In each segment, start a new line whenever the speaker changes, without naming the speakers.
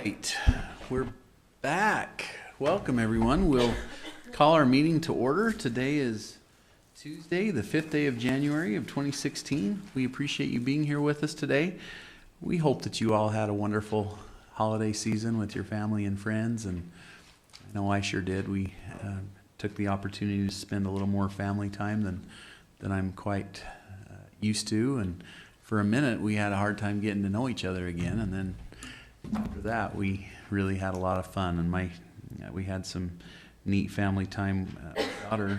right, we're back. Welcome, everyone. We'll call our meeting to order. Today is Tuesday, the 5th day of January of 2016. We appreciate you being here with us today. We hope that you all had a wonderful holiday season with your family and friends, and I know I sure did. We took the opportunity to spend a little more family time than I'm quite used to, and for a minute we had a hard time getting to know each other again, and then after that we really had a lot of fun, and we had some neat family time. My daughter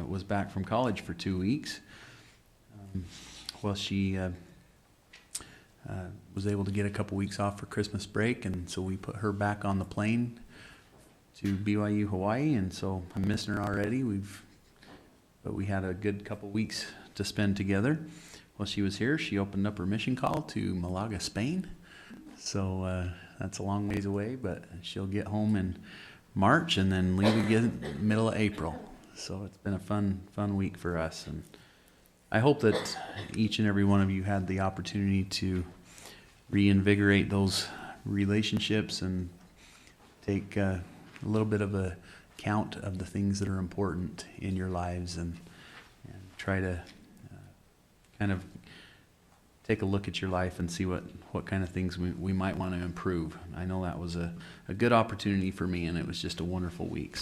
was back from college for 2 weeks. She was able to get a couple weeks off for Christmas break, and so we put her back on the plane to BYU Hawaii, and so I'm missing her already. But we had a good couple weeks to spend together. While she was here, she opened up her mission call to Malaga, Spain. So that's a long ways away, but she'll get home in March and then leave again middle of April. So it's been a fun week for us, and I hope that each and every one of you had the opportunity to reinvigorate those relationships and take a little bit of a count of the things that are important in your lives, and try to kind of take a look at your life and see what kind of things we might want to improve. I know that was a good opportunity for me, and it was just a wonderful week.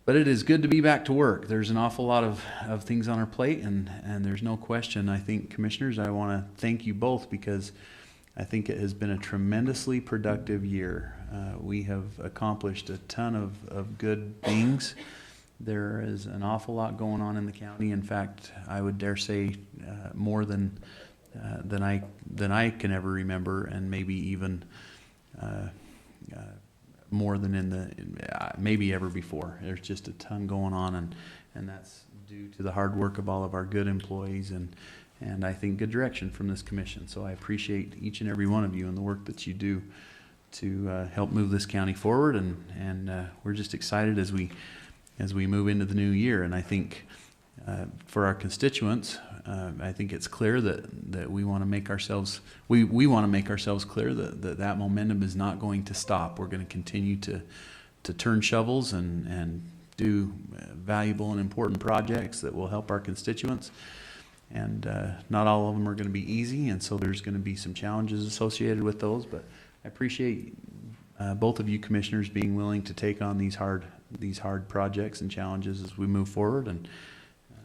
But it is good to be back to work. There's an awful lot of things on our plate, and there's no question. I think, Commissioners, I want to thank you both, because I think it has been a tremendously productive year. We have accomplished a ton of good things. There is an awful lot going on in the county. In fact, I would dare say more than I can ever remember, and maybe even more than maybe ever before. There's just a ton going on, and that's due to the hard work of all of our good employees and I think good direction from this commission. So I appreciate each and every one of you and the work that you do to help move this county forward, and we're just excited as we move into the new year. And I think for our constituents, I think it's clear that we want to make ourselves we want to make ourselves clear that momentum is not going to stop. We're going to continue to turn shovels and do valuable and important projects that will help our constituents. And not all of them are going to be easy, and so there's going to be some challenges associated with those. But I appreciate both of you commissioners being willing to take on these hard projects and challenges as we move forward and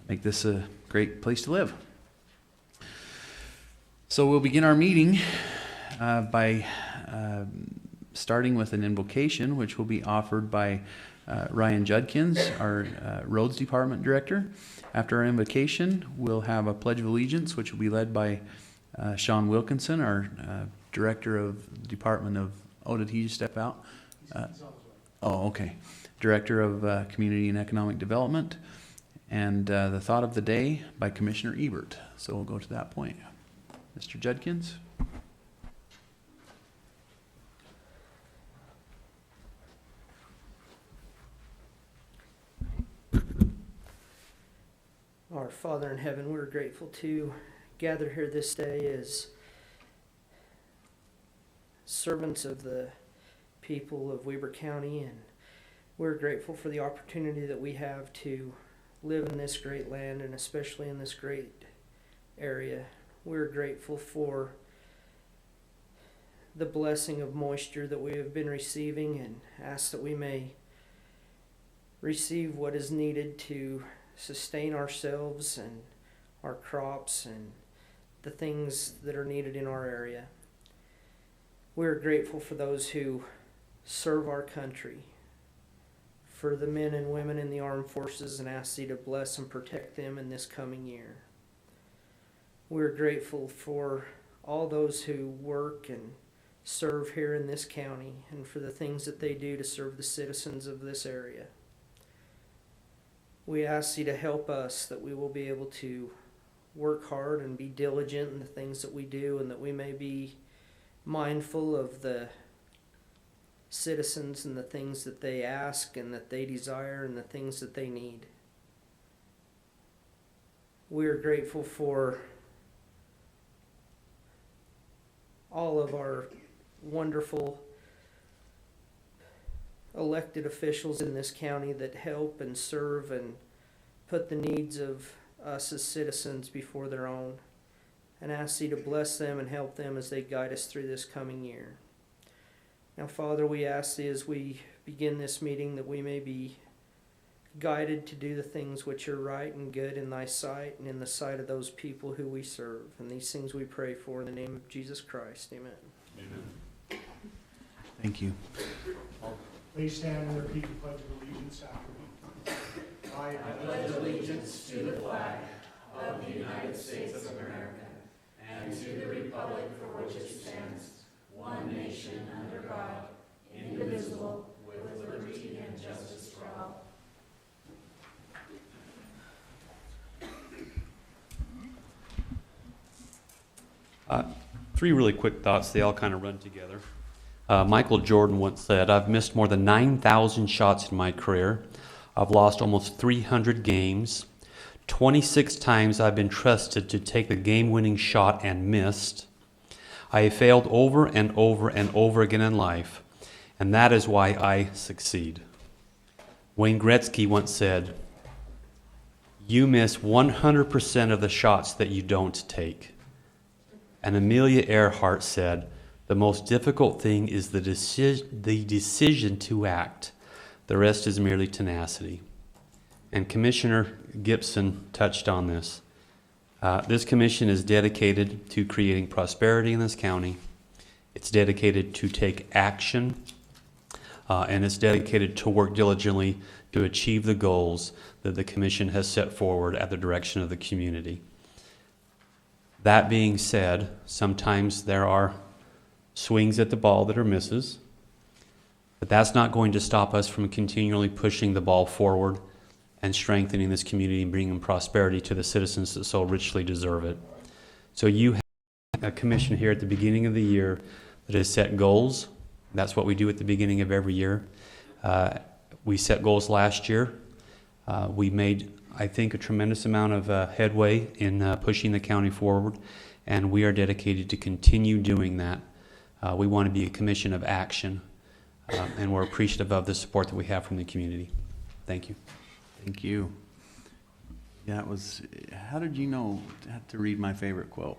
make this a great place to live. So we'll begin our meeting by starting with an invocation, which will be offered by Ryan Judkins, our Roads Department Director. After our invocation, we'll have a Pledge of Allegiance, which will be led by Sean Wilkinson, our Director of the Department of, did he just step out? Okay. Director of Community and Economic Development. And the Thought of the Day by Commissioner Ebert. So we'll go to that point. Mr. Judkins.
Our Father in heaven, we're grateful to gather here this day as servants of the people of Weber County, and we're grateful for the opportunity that we have to live in this great land, and especially in this great area. We're grateful for the blessing of moisture that we have been receiving, and ask that we may receive what is needed to sustain ourselves and our crops and the things that are needed in our area. We're grateful for those who serve our country, for the men and women in the armed forces, and ask Thee to bless and protect them in this coming year. We're grateful for all those who work and serve here in this county, and for the things that they do to serve the citizens of this area. We ask Thee to help us, that we will be able to work hard and be diligent in the things that we do, and that we may be mindful of the citizens and the things that they ask and that they desire and the things that they need. We are grateful for all of our wonderful elected officials in this county that help and serve and put the needs of us as citizens before their own. And ask Thee to bless them and help them as they guide us through this coming year. Now, Father, we ask Thee as we begin this meeting that we may be guided to do the things which are right and good in Thy sight and in the sight of those people who we serve. And these things we pray for in the name of Jesus Christ. Amen.
Amen.
Thank you.
Please stand and repeat the Pledge of Allegiance after me. I pledge allegiance to the flag of the United States of America and to the republic for which it stands, one nation under God, indivisible, with liberty and justice for all.
Three really quick thoughts. They all kind of run together. Michael Jordan once said, "I've missed more than 9,000 shots in my career. I've lost almost 300 games. 26 times I've been trusted to take the game-winning shot and missed. I have failed over and over and over again in life, and that is why I succeed." Wayne Gretzky once said, "You miss 100% of the shots that you don't take." And Amelia Earhart said, "The most difficult thing is the decision to act. The rest is merely tenacity." And Commissioner Gibson touched on this. This commission is dedicated to creating prosperity in this county. It's dedicated to take action, and it's dedicated to work diligently to achieve the goals that the commission has set forward at the direction of the community. That being said, sometimes there are swings at the ball that are misses, but that's not going to stop us from continually pushing the ball forward and strengthening this community and bringing prosperity to the citizens that so richly deserve it. So you have a commission here at the beginning of the year that has set goals. That's what we do at the beginning of every year. We set goals last year. We made, I think, a tremendous amount of headway in pushing the county forward, and we are dedicated to continue doing that. We want to be a commission of action, and we're appreciative of the support that we have from the community. Thank you.
Thank you. Yeah, how did you know to read my favorite quote?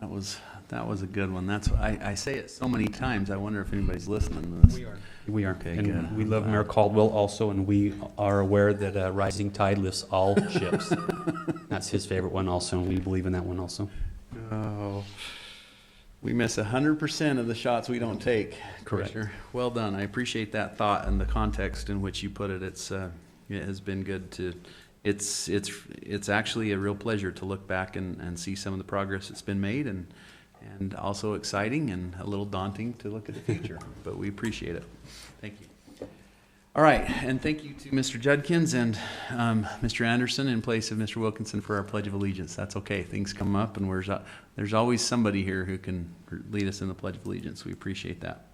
That was a good one. I say it so many times, I wonder if anybody's listening to this.
We are.
Okay,
And
good.
we love Mayor Caldwell also, and we are aware that a rising tide lifts all ships. That's his favorite one also, and we believe in that one also.
Oh, we miss 100% of the shots we don't take.
Correct.
Commissioner. Well done. I appreciate that thought and the context in which you put it. It has been good to. It's actually a real pleasure to look back and see some of the progress that's been made, and also exciting and a little daunting to look at the future. But we appreciate it. Thank you. All right, and thank you to Mr. Judkins and Mr. Anderson in place of Mr. Wilkinson for our Pledge of Allegiance. That's okay. Things come up, and there's always somebody here who can lead us in the Pledge of Allegiance. We appreciate that.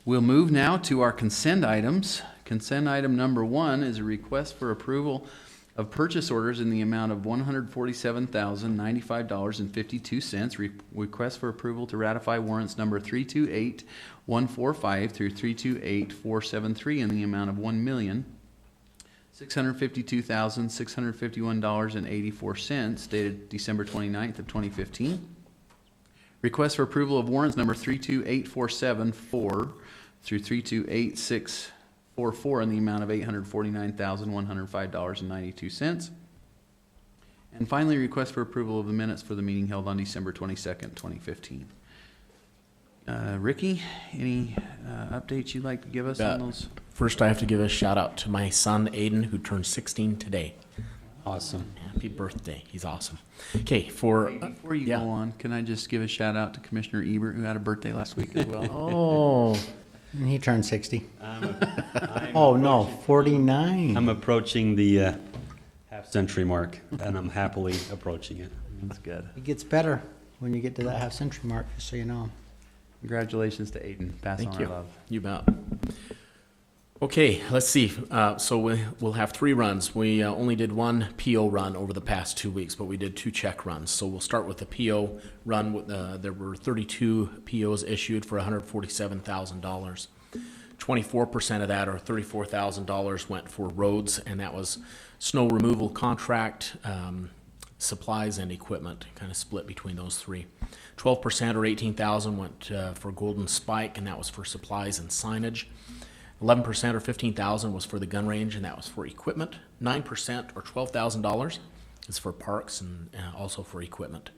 We'll move now to our consent items. Consent item number 1 is a request for approval of purchase orders in the amount of $147,095.52. Request for approval to ratify warrants number 328145 through 328473 in the amount of $1,652,651.84 dated December 29th of 2015. Request for approval of warrants number 328474 through 328644 in the amount of $849,105.92. And finally, request for approval of the minutes for the meeting held on December 22nd, 2015. Ricky, any updates you'd like to give us on those?
First, I have to give a shout out to my son, Aiden, who turned 16 today.
Awesome.
Happy birthday. He's awesome. Okay, for...
Before you
yeah.
go on, can I just give a shout out to Commissioner Ebert, who had a birthday last week as well?
Oh, he turned 60. Oh, no, 49.
I'm approaching the half-century mark, and I'm happily approaching it.
That's good.
It gets better when you get to that half-century mark, just so you know.
Congratulations to Aiden. Pass
Thank
on
you.
our love.
You bet. Okay, let's see. So we'll have 3 runs. We only did 1 PO run over the past 2 weeks, but we did 2 check runs. So we'll start with the PO run. There were 32 POs issued for $147,000. 24% of that, or $34,000, went for roads, and that was snow removal contract, supplies, and equipment, kind of split between those 3. 12%, or $18,000, went for Golden Spike, and that was for supplies and signage. 11%, or $15,000, was for the gun range, and that was for equipment. 9%, or $12,000, is for parks and also for equipment.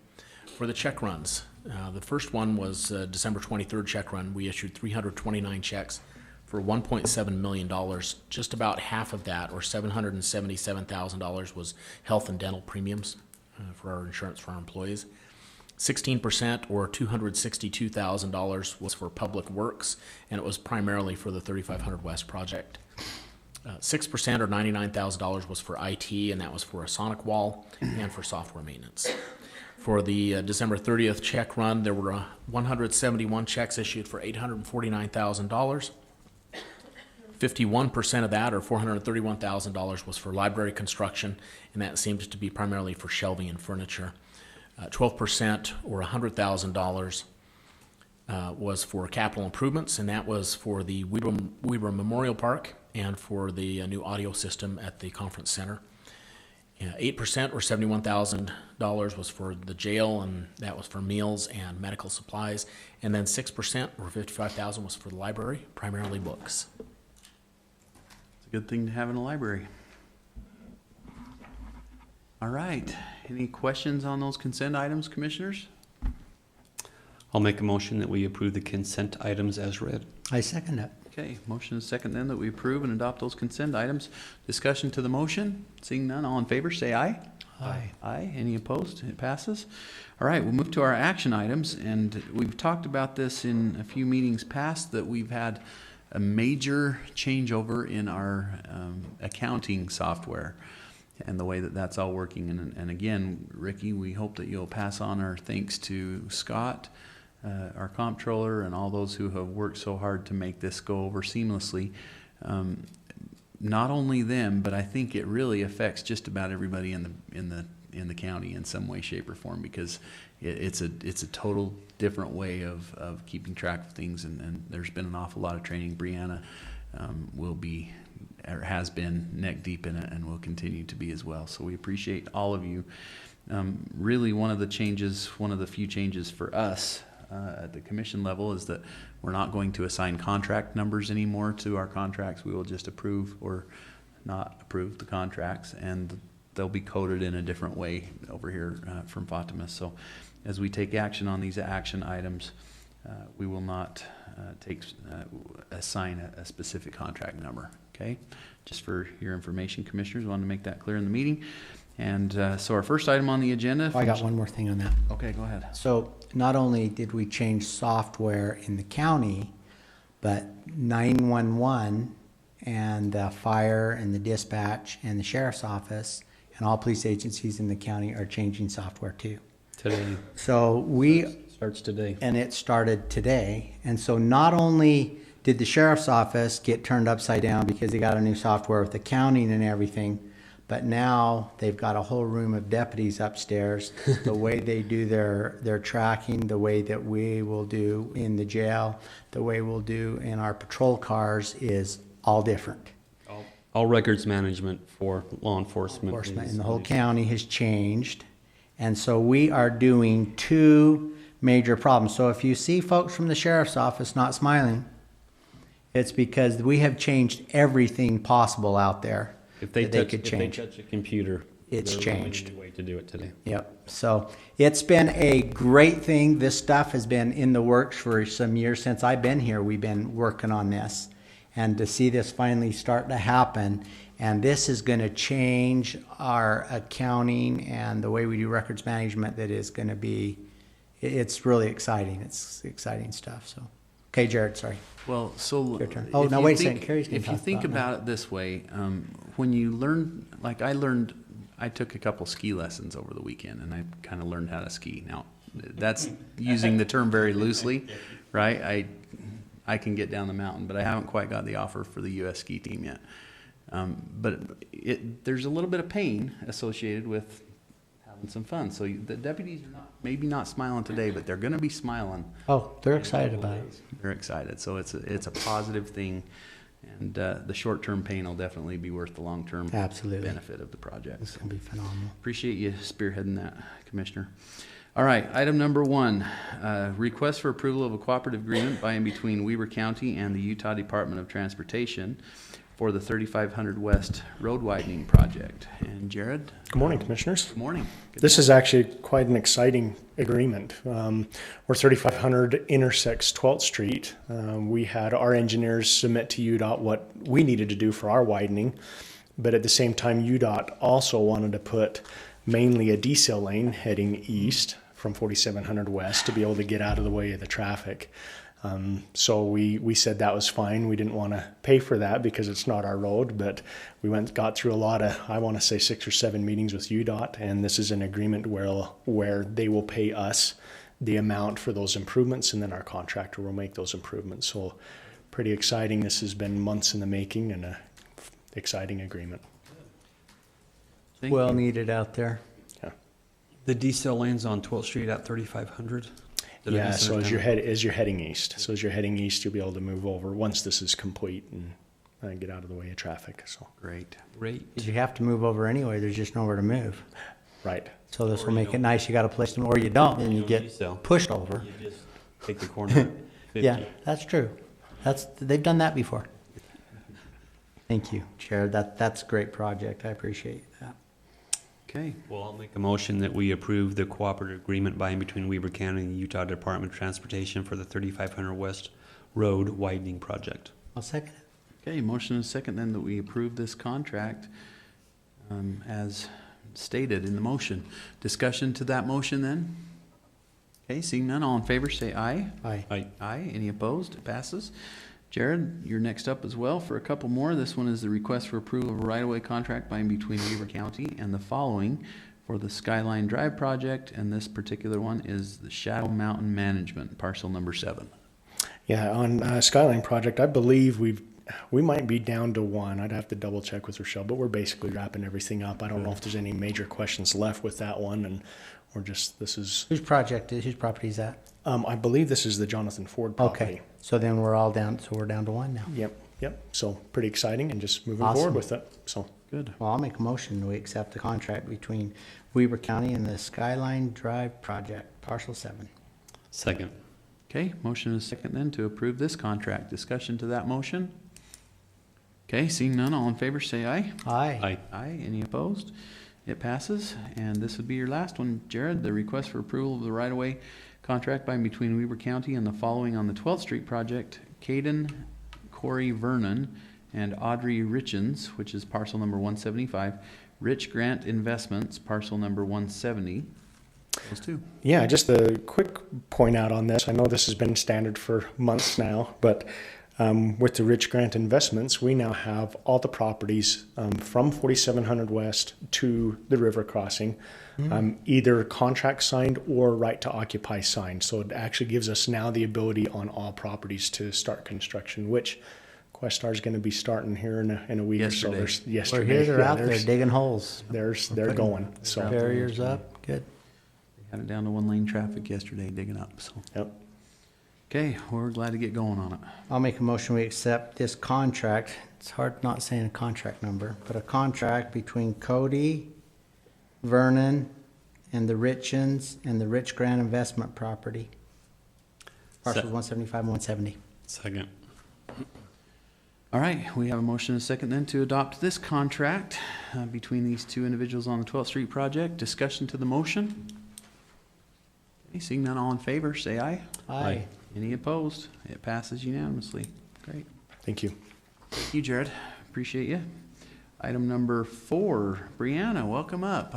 For the check runs, the first one was December 23rd check run. We issued 329 checks for $1.7 million. Just about half of that, or $777,000, was health and dental premiums for our insurance for our employees. 16%, or $262,000, was for public works, and it was primarily for the 3500 West project. 6%, or $99,000, was for IT, and that was for a sonic wall and for software maintenance. For the December 30th check run, there were 171 checks issued for $849,000. 51% of that, or $431,000, was for library construction, and that seems to be primarily for shelving and furniture. 12%, or $100,000, was for capital improvements, and that was for the Weber Memorial Park and for the new audio system at the conference center. 8%, or $71,000, was for the jail, and that was for meals and medical supplies. And then 6%, or $55,000, was for the library, primarily books.
It's a good thing to have in a library. All right. Any questions on those consent items, commissioners?
I'll make a motion that we approve the consent items as read.
I second it.
Okay, motion and second then that we approve and adopt those consent items. Discussion to the motion. Seeing none, all in favor, say aye.
Aye.
Aye. Any opposed? It passes. All right, we'll move to our action items, and we've talked about this in a few meetings past, that we've had a major changeover in our accounting software and the way that that's all working. And again, Ricky, we hope that you'll pass on our thanks to Scott, our comptroller, and all those who have worked so hard to make this go over seamlessly. Not only them, but I think it really affects just about everybody in the county in some way, shape, or form, because it's a total different way of keeping track of things, and there's been an awful lot of training. Brianna will be, or has been, neck deep in it, and will continue to be as well. So we appreciate all of you. Really, one of the few changes for us at the commission level is that we're not going to assign contract numbers anymore to our contracts. We will just approve or not approve the contracts, and they'll be coded in a different way over here from Fatima. So as we take action on these action items, we will not assign a specific contract number. Okay, just for your information, commissioners, wanted to make that clear in the meeting. And so our first item on the agenda.
Oh, I got one more thing on that.
Okay, go ahead.
So not only did we change software in the county, but 911 and the fire and the dispatch and the sheriff's office and all police agencies in the county are changing software too.
Today.
So
Starts today.
and it started today. And so not only did the sheriff's office get turned upside down because they got a new software with accounting and everything, but now they've got a whole room of deputies upstairs. The way they do their tracking, the way that we will do in the jail, the way we'll do in our patrol cars is all different.
All records management for law enforcement.
And the whole county has changed. And so we are doing 2 major problems. So if you see folks from the sheriff's office not smiling, it's because we have changed everything possible out there.
If they
that
touch a computer,
It's
they're
changed.
finding a way to do it today.
Yep. So it's been a great thing. This stuff has been in the works for some years. Since I've been here, we've been working on this. And to see this finally start to happen, and this is going to change our accounting and the way we do records management, that is going to be, it's really exciting. It's exciting stuff. So, okay, Jared, sorry.
Well, so
Your turn. Oh, now wait a second. Carrie's gonna
if you
talk
think
about
about it this way, when you learn, like I took a couple ski lessons over the weekend, and I kind of learned how to ski. Now, that's using the term very loosely, right? I can get down the mountain, but I haven't quite got the offer for the US ski team yet. But there's a little bit of pain associated with having some fun. So the deputies are maybe not smiling today, but they're going to be smiling.
Oh, they're excited about it.
They're excited. So it's a positive thing. And the short-term pain will definitely be worth the long-term
Absolutely.
benefit of the project.
It's
So
gonna be phenomenal.
appreciate you spearheading that, Commissioner. All right, item number 1, request for approval of a cooperative agreement by and between Weber County and the Utah Department of Transportation for the 3500 West Road Widening Project. And Jared?
Good morning, Commissioners.
Good morning. Good
This
morning.
is actually quite an exciting agreement. Where 3500 intersects 12th Street, we had our engineers submit to UDOT what we needed to do for our widening, but at the same time, UDOT also wanted to put mainly a decel lane heading east from 4700 West to be able to get out of the way of the traffic. So we said that was fine. We didn't want to pay for that because it's not our road, but we got through a lot of, I want to say 6 or 7 meetings with UDOT, and this is an agreement where they will pay us the amount for those improvements, and then our contractor will make those improvements. So pretty exciting. This has been months in the making and a exciting agreement.
Thank
Well
you.
needed out there.
The decel lane's on 12th Street at 3500?
Yeah, so as you're heading east. So as you're heading east, you'll be able to move over once this is complete and get out of the way of traffic. So,
Great.
Great.
'Cause you have to move over anyway, there's just nowhere to move.
right.
So this
Or
will
you
make it
don't.
nice, you got a place to, or you don't, and you
don't
get
decel.
pushed over.
You just take the corner at 50.
Yeah, that's true. They've done that before. Thank you, Chair. That's a great project. I appreciate that.
Okay.
Well, I'll make a motion that we approve the cooperative agreement by and between Weber County and the Utah Department of Transportation for the 3500 West Road widening project.
I'll second it.
Okay, motion and second then that we approve this contract as stated in the motion. Discussion to that motion then? Okay, seeing none, all in favor say aye.
Aye.
Aye.
Aye. Any opposed? It passes. Jared, you're next up as well for a couple more. This one is the request for approval of a right-of-way contract by and between Weber County and the following for the Skyline Drive project, and this particular one is the Shadow Mountain Management, parcel number 7.
Yeah, on Skyline project, I believe we might be down to one. I'd have to double check with Rochelle, but we're basically wrapping everything up. I don't know if there's any major questions left with that one, and we're just, whose property is that? I believe this is the Jonathan Ford property.
Okay, so then we're down to one now.
Yep. So pretty exciting and just moving
Awesome.
forward with it. So
Good.
Well, I'll make a motion we accept the contract between Weber County and the Skyline Drive project, parcel 7.
Second.
Okay, motion and second then to approve this contract. Discussion to that motion? Okay, seeing none, all in favor say aye.
Aye.
Aye.
Aye. Any opposed? It passes. And this would be your last one, Jared, the request for approval of the right-of-way contract by and between Weber County and the following on the 12th Street project, Caden, Corey Vernon, and Audrey Richens, which is parcel number 175, Rich Grant Investments, parcel number 170. Those two.
yeah, just a quick point out on this. I know this has been standard for months now, but with the Rich Grant Investments, we now have all the properties from 4700 West to the river crossing, either contract signed or right to occupy signed. So it actually gives us now the ability on all properties to start construction, which Questar is going to be starting here in a week or so.
Yesterday.
We're here, they're out there
there's-
digging holes.
They're going. So
Barriers up, good.
Had it down to one lane traffic yesterday digging up, so.
yep.
Okay, we're glad to get going on it.
I'll make a motion we accept this contract. It's hard not saying a contract number, but a contract between Cody, Vernon, and the Richens and the Rich Grant Investment Property. Parcels 175 and 170.
Second.
All right, we have a motion and a second then to adopt this contract between these two individuals on the 12th Street project. Discussion to the motion? Okay, seeing none, all in favor, say aye.
Aye.
Any opposed? It passes unanimously. Great.
Thank you.
Thank you, Jared. Appreciate you. Item number 4, Brianna, welcome up.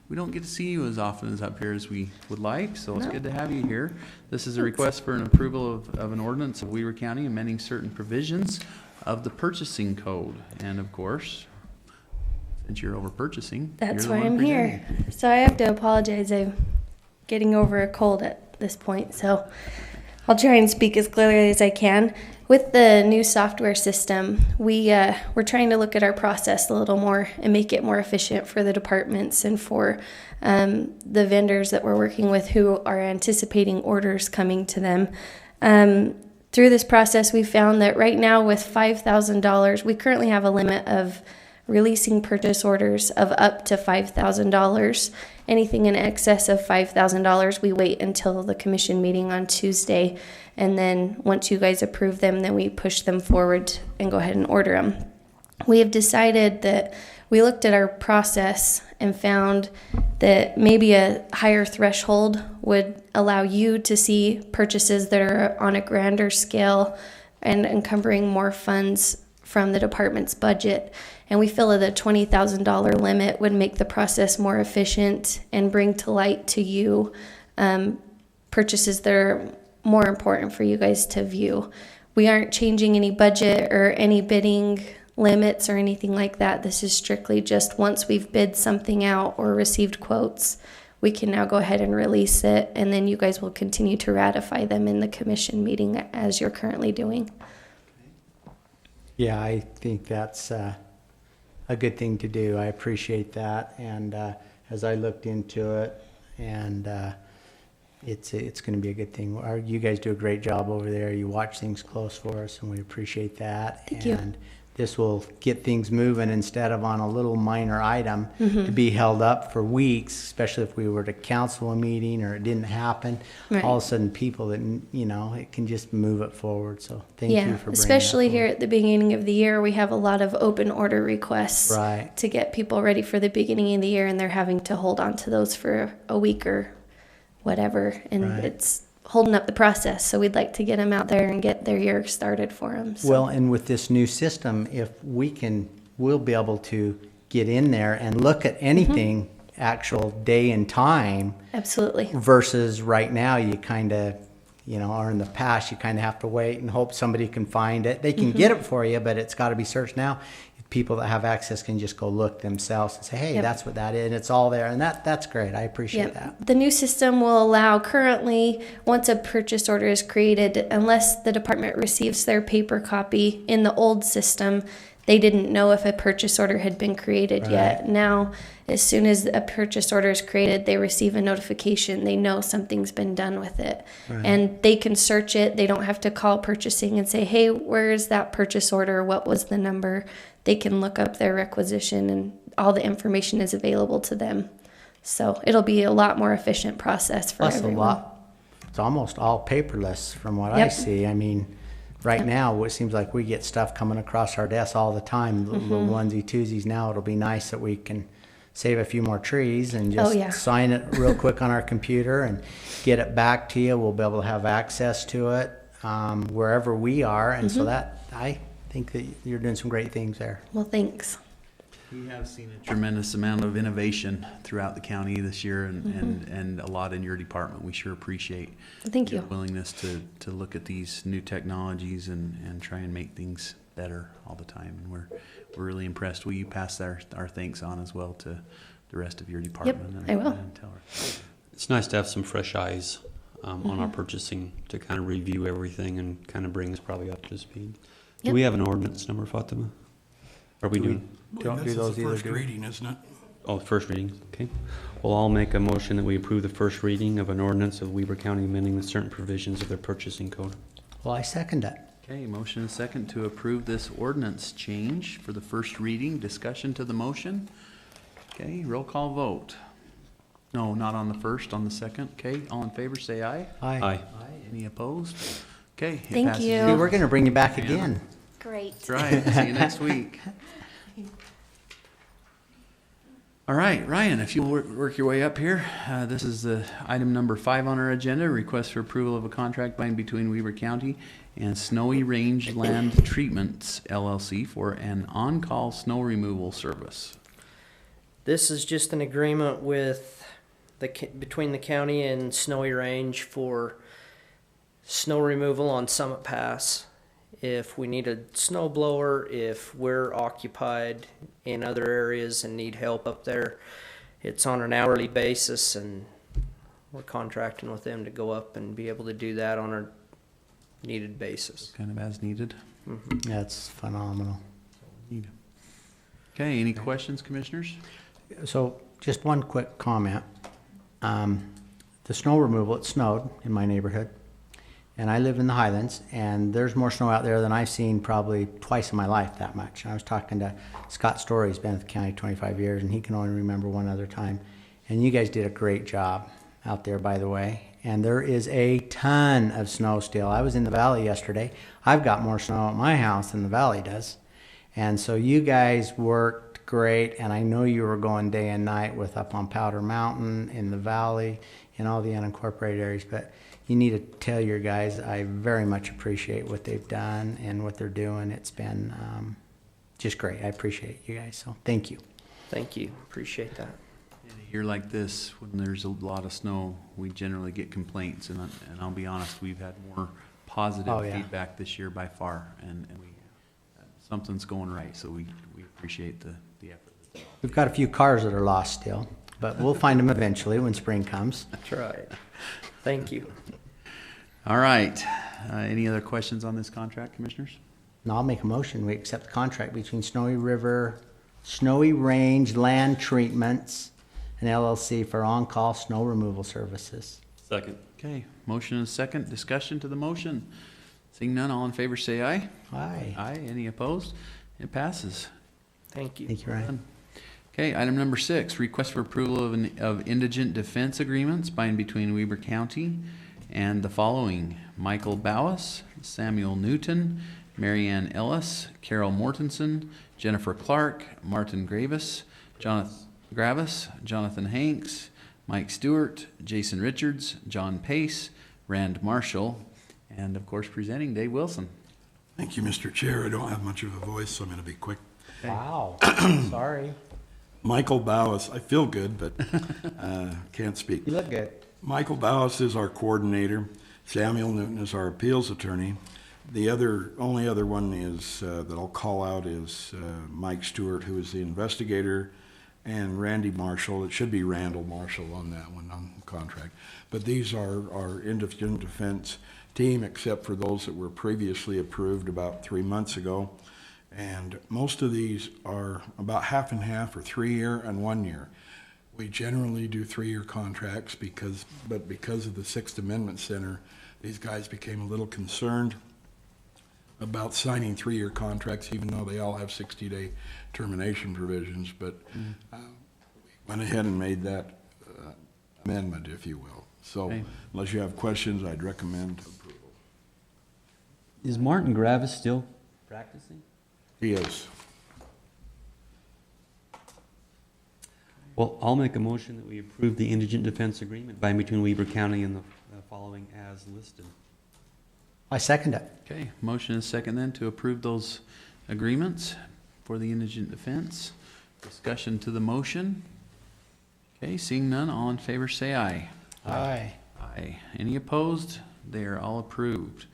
We don't get to see you as often as up here as we would like, so it's good to have you here. This is a request for an approval of an ordinance of Weber County amending certain provisions of the purchasing code. And of course, since you're over purchasing,
That's
you're the
why
one
I'm here.
presenting.
So I have to apologize. I'm getting over a cold at this point. So I'll try and speak as clearly as I can. With the new software system, we're trying to look at our process a little more and make it more efficient for the departments and for the vendors that we're working with who are anticipating orders coming to them. Through this process, we found that right now with $5,000, we currently have a limit of releasing purchase orders of up to $5,000. Anything in excess of $5,000, we wait until the commission meeting on Tuesday. And then once you guys approve them, then we push them forward and go ahead and order them. We have decided that we looked at our process and found that maybe a higher threshold would allow you to see purchases that are on a grander scale and encumbering more funds from the department's budget. And we feel that a $20,000 limit would make the process more efficient and bring to light to you purchases that are more important for you guys to view. We aren't changing any budget or any bidding limits or anything like that. This is strictly just once we've bid something out or received quotes, we can now go ahead and release it, and then you guys will continue to ratify them in the commission meeting as you're currently doing.
Yeah, I think that's a good thing to do. I appreciate that. And as I looked into it, and it's going to be a good thing. You guys do a great job over there. You watch things close for us, and we appreciate that.
Thank you.
And this will get things moving instead of on a little minor item to be held up for weeks, especially if we were to cancel a meeting or it didn't happen.
Right.
All of a sudden, people that, it can just move it forward. So thank you for bringing that
especially here
forward.
at the beginning of the year, we have a lot of open order requests
Right.
to get people ready for the beginning of the year, and they're having to hold on to those for a week or whatever, and
Right.
it's holding up the process. So we'd like to get them out there and get their year started for them. So.
Well, and with this new system, if we'll be able to get in there and look at anything actual day and time
Absolutely.
versus right now you kind of, or in the past you kind of have to wait and hope somebody can find it. They can get it for you, but it's got to be searched now. People that have access can just go look themselves and say, hey,
Yep.
that's what that is. And it's all there. And that's great. I appreciate that.
The new system will allow currently, once a purchase order is created, unless the department receives their paper copy in the old system, they didn't know if a purchase order had been created yet. Now, as soon as a purchase order is created, they receive a notification. They know something's been done with it.
Right.
And they can search it. They don't have to call purchasing and say, hey, where is that purchase order? What was the number? They can look up their requisition, and all the information is available to them. So it'll be a lot more efficient process for
Plus
everyone.
it's almost all paperless from what I
Yep.
see. I mean, right now, it seems like we get stuff coming across our desk all the time, little onesie twosies. Now it'll be nice that we can save a few more trees and just
yeah.
sign it real quick on our computer and get it back to you. We'll be able to have access to it wherever we are. And so I think that you're doing some great things there.
Well, thanks.
We have seen a tremendous amount of innovation throughout the county this year, and a lot in your department. We sure appreciate
Thank
your
you.
willingness to look at these new technologies and try and make things better all the time. And we're really impressed. Will you pass our thanks on as well to the rest of your department?
I will.
And tell her.
It's nice to have some fresh eyes on our purchasing to kind of review everything and kind of bring us probably up to speed. Do
Yep.
we have an ordinance number, Fatima? Are we doing?
Don't do
This is
those
the
either,
first
do we?
reading, isn't it?
Oh, first reading, okay. Well, I'll make a motion that we approve the first reading of an ordinance of Weber County amending the certain provisions of their purchasing code.
Well, I second it.
Okay, motion and second to approve this ordinance change for the first reading. Discussion to the motion. Okay, roll call vote. No, not on the first, on the second. Okay, all in favor, say aye.
Aye.
Aye.
Any opposed? Okay. it
Thank
passes
you.
See, we're going to bring you back again.
Great.
That's right. See you next week. All right, Ryan, if you'll work your way up here. This is the item number 5 on our agenda, request for approval of a contract by and between Weber County and Snowy Range Land Treatments LLC for an on-call snow removal service.
This is just an agreement with between the county and Snowy Range for snow removal on Summit Pass. If we need a snow blower, if we're occupied in other areas and need help up there, it's on an hourly basis, and we're contracting with them to go up and be able to do that on needed basis.
kind of as needed.
That's phenomenal.
Okay, any questions, commissioners?
So just one quick comment. The snow removal, it snowed in my neighborhood, and I live in the Highlands, and there's more snow out there than I've seen probably twice in my life, that much. I was talking to Scott Story, he's been at the county 25 years, and he can only remember one other time. And you guys did a great job out there, by the way. And there is a ton of snow still. I was in the valley yesterday. I've got more snow at my house than the valley does. And so you guys worked great, and I know you were going day and night with up on Powder Mountain, in the valley, in all the unincorporated areas. But you need to tell your guys I very much appreciate what they've done and what they're doing. It's been just great. I appreciate you guys, so thank you.
Thank you. Appreciate that.
In a year like this, when there's a lot of snow, we generally get complaints, and I'll be honest, we've had more positive
Oh, yeah.
feedback this year by far, and we, something's going right, so we appreciate the effort.
We've got a few cars that are lost still, but we'll find them eventually when spring comes.
That's right. Thank you.
All right, any other questions on this contract, commissioners?
Now I'll make a motion, we accept the contract between Snowy Range Land Treatments and LLC for on-call snow removal services.
Second.
Okay, motion and second, discussion to the motion. Seeing none, all in favor say aye.
Aye.
Aye, any opposed? It passes.
Thank you.
Thank you, Ryan.
Okay, item number 6, request for approval of indigent defense agreements by and between Weber County and the following: Michael Bowis, Samuel Newton, Marianne Ellis, Carol Mortensen, Jennifer Clark, Martin Gravis, Jonathan Hanks, Mike Stewart, Jason Richards, John Pace, Rand Marshall, and of course presenting Dave Wilson.
Thank you, Mr. Chair. I don't have much of a voice, so I'm going to be quick.
Wow, sorry.
Michael Bowis, I feel good, but can't speak.
You look good.
Michael Bowis is our coordinator. Samuel Newton is our appeals attorney. The only other one is that I'll call out is Mike Stewart, who is the investigator, and Randy Marshall. It should be Randall Marshall on that one, on the contract. But these are our indigent defense team, except for those that were previously approved about 3 months ago. And most of these are about half and half, or 3-year and 1 year. We generally do 3-year contracts because of the Sixth Amendment Center, these guys became a little concerned about signing 3-year contracts, even though they all have 60-day termination provisions. But we went ahead and made that amendment, if you will. So
Okay.
unless you have questions, I'd recommend approval.
Is Martin Gravis still practicing?
He is.
Well, I'll make a motion that we approve the indigent defense agreement by and between Weber County and the following as listed.
I second it.
Okay, motion and second then to approve those agreements for the indigent defense. Discussion to the motion. Okay, seeing none, all in favor say aye.
Aye.
Aye. Any opposed? They are all approved.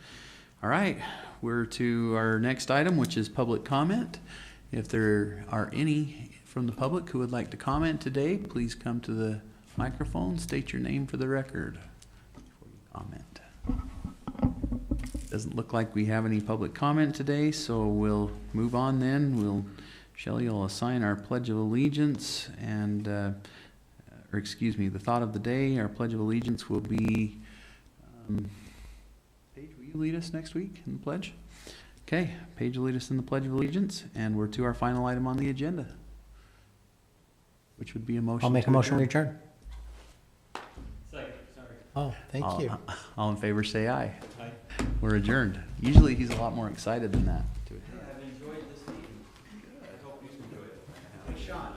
All right, we're to our next item, which is public comment. If there are any from the public who would like to comment today, please come to the microphone, state your name for the record before you comment. Doesn't look like we have any public comment today, so we'll move on then. Shelley will assign our Pledge of Allegiance and, the thought of the day. Our Pledge of Allegiance will be, Paige, will you lead us next week in the pledge? Okay, Paige will lead us in the Pledge of Allegiance, and we're to our final item on the agenda, which would be a motion.
I'll make a
to
motion to
adjourn.
return. Second, sorry. Oh, thank you.
All in favor, say aye. Aye. We're adjourned. Usually he's a lot more excited than that.
I've enjoyed this meeting. I hope you enjoyed it.
Sean,